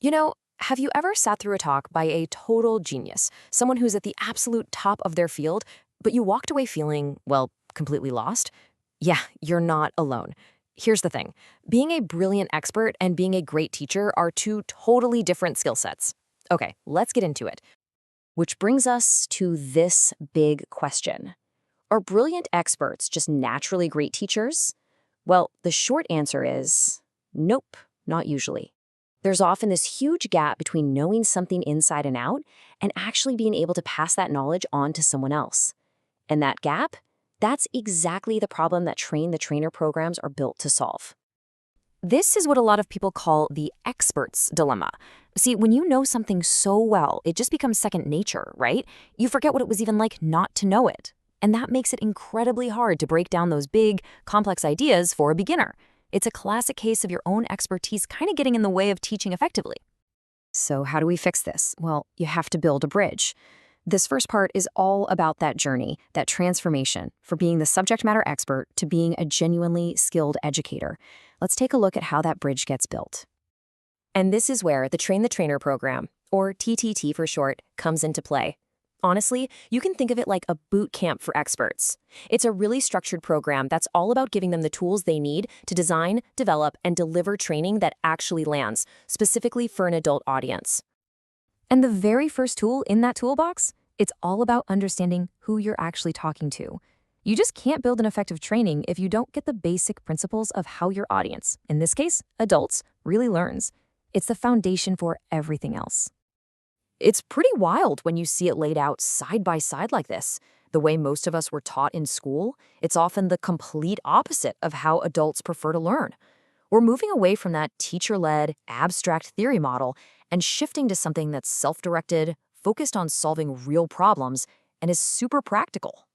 Have you ever sat through a talk by a total genius, someone who's at the absolute top of their field, but you walked away feeling, well, completely lost? Yeah, you're not alone. Here's the thing. Being a brilliant expert and being a great teacher are two totally different skill sets. Okay, let's get into it. Which brings us to this big question. Are brilliant experts just naturally great teachers? Well, the short answer is nope, not usually. There's often this huge gap between knowing something inside and out and actually being able to pass that knowledge on to someone else. And that gap, that's exactly the problem that train the trainer programs are built to solve. This is what a lot of people call the expert's dilemma. See, when you know something so well, it just becomes second nature, right? You forget what it was even like not to know it. And that makes it incredibly hard to break down those big, complex ideas for a beginner. It's a classic case of your own expertise kind of getting in the way of teaching effectively. So how do we fix this? Well, you have to build a bridge. This first part is all about that journey, that transformation, for being the subject matter expert to being a genuinely skilled educator. Let's take a look at how that bridge gets built. And this is where the Train the Trainer program, or TTT for short, comes into play. Honestly, you can think of it like a boot camp for experts. It's a really structured program that's all about giving them the tools they need to design, develop, and deliver training that actually lands, specifically for an adult audience. And the very first tool in that toolbox, it's all about understanding who you're actually talking to. You just can't build an effective training if you don't get the basic principles of how your audience, in this case, adults, really learns. It's the foundation for everything else. It's pretty wild when you see it laid out side by side like this. The way most of us were taught in school, it's often the complete opposite of how adults prefer to learn. We're moving away from that teacher-led, abstract theory model and shifting to something that's self-directed, focused on solving real problems, and is super practical.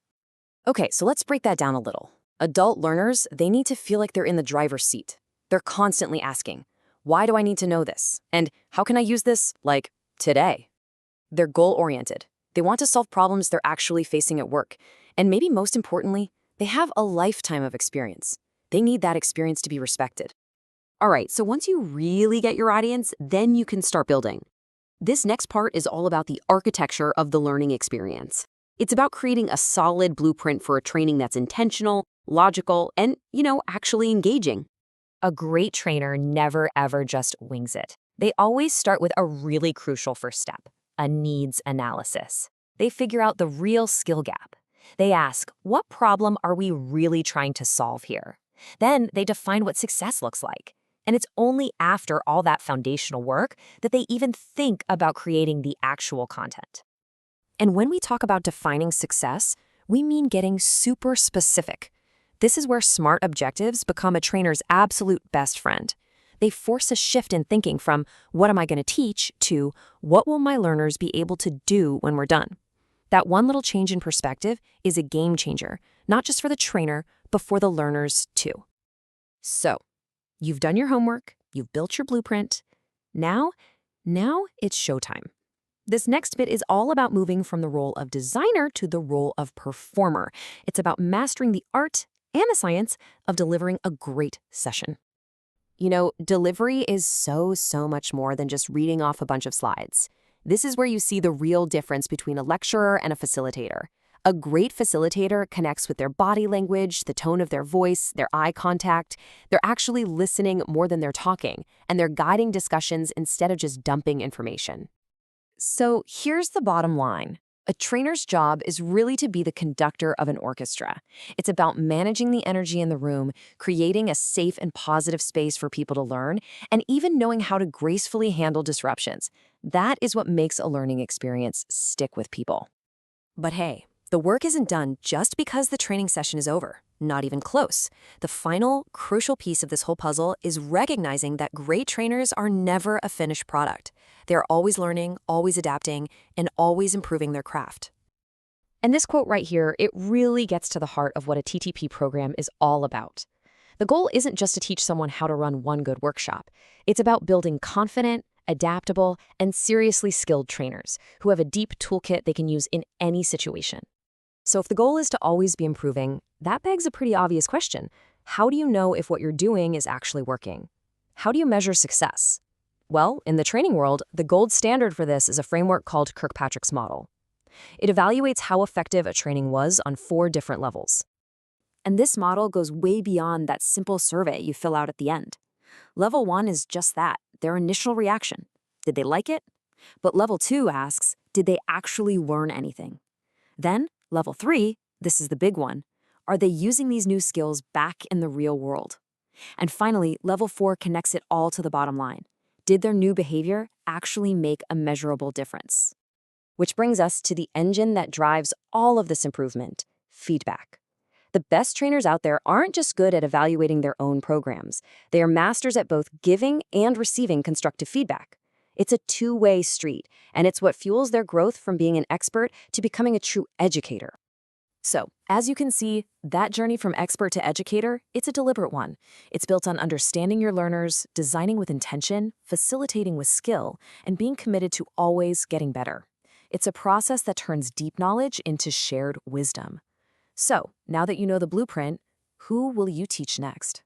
Okay, so let's break that down a little. Adult learners, they need to feel like they're in the driver's seat. They're constantly asking, why do I need to know this? And how can I use this, like, today? They're goal-oriented. They want to solve problems they're actually facing at work. And maybe most importantly, they have a lifetime of experience. They need that experience to be respected. All right, so once you really get your audience, then you can start building. This next part is all about the architecture of the learning experience. It's about creating a solid blueprint for a training that's intentional, logical, and, actually engaging. A great trainer never ever just wings it. They always start with a really crucial first step, a needs analysis. They figure out the real skill gap. They ask, what problem are we really trying to solve here? Then they define what success looks like. And it's only after all that foundational work that they even think about creating the actual content. And when we talk about defining success, we mean getting super specific. This is where SMART objectives become a trainer's absolute best friend. They force a shift in thinking from what am I going to teach to what will my learners be able to do when we're done. That one little change in perspective is a game changer, not just for the trainer, but for the learners too. So, you've done your homework, you've built your blueprint. Now it's showtime. This next bit is all about moving from the role of designer to the role of performer. It's about mastering the art and the science of delivering a great session. Delivery is so much more than just reading off a bunch of slides. This is where you see the real difference between a lecturer and a facilitator. A great facilitator connects with their body language, the tone of their voice, their eye contact. They're actually listening more than they're talking, and they're guiding discussions instead of just dumping information. So here's the bottom line. A trainer's job is really to be the conductor of an orchestra. It's about managing the energy in the room, creating a safe and positive space for people to learn, and even knowing how to gracefully handle disruptions. That is what makes a learning experience stick with people. But hey, the work isn't done just because the training session is over. Not even close. The final, crucial piece of this whole puzzle is recognizing that great trainers are never a finished product. They're always learning, always adapting, and always improving their craft. And this quote right here, it really gets to the heart of what a TTP program is all about. The goal isn't just to teach someone how to run one good workshop. It's about building confident, adaptable, and seriously skilled trainers who have a deep toolkit they can use in any situation. So if the goal is to always be improving, that begs a pretty obvious question. How do you know if what you're doing is actually working? How do you measure success? Well, in the training world, the gold standard for this is a framework called Kirkpatrick's model. It evaluates how effective a training was on 4 different levels. And this model goes way beyond that simple survey you fill out at the end. Level 1 is just that, their initial reaction. Did they like it? But level 2 asks, did they actually learn anything? Then, level 3, this is the big one, are they using these new skills back in the real world? And finally, level 4 connects it all to the bottom line. Did their new behavior actually make a measurable difference? Which brings us to the engine that drives all of this improvement: feedback. The best trainers out there aren't just good at evaluating their own programs. They are masters at both giving and receiving constructive feedback. It's a two-way street, and it's what fuels their growth from being an expert to becoming a true educator. So, as you can see, that journey from expert to educator, it's a deliberate one. It's built on understanding your learners, designing with intention, facilitating with skill, and being committed to always getting better. It's a process that turns deep knowledge into shared wisdom. So, now that you know the blueprint, who will you teach next?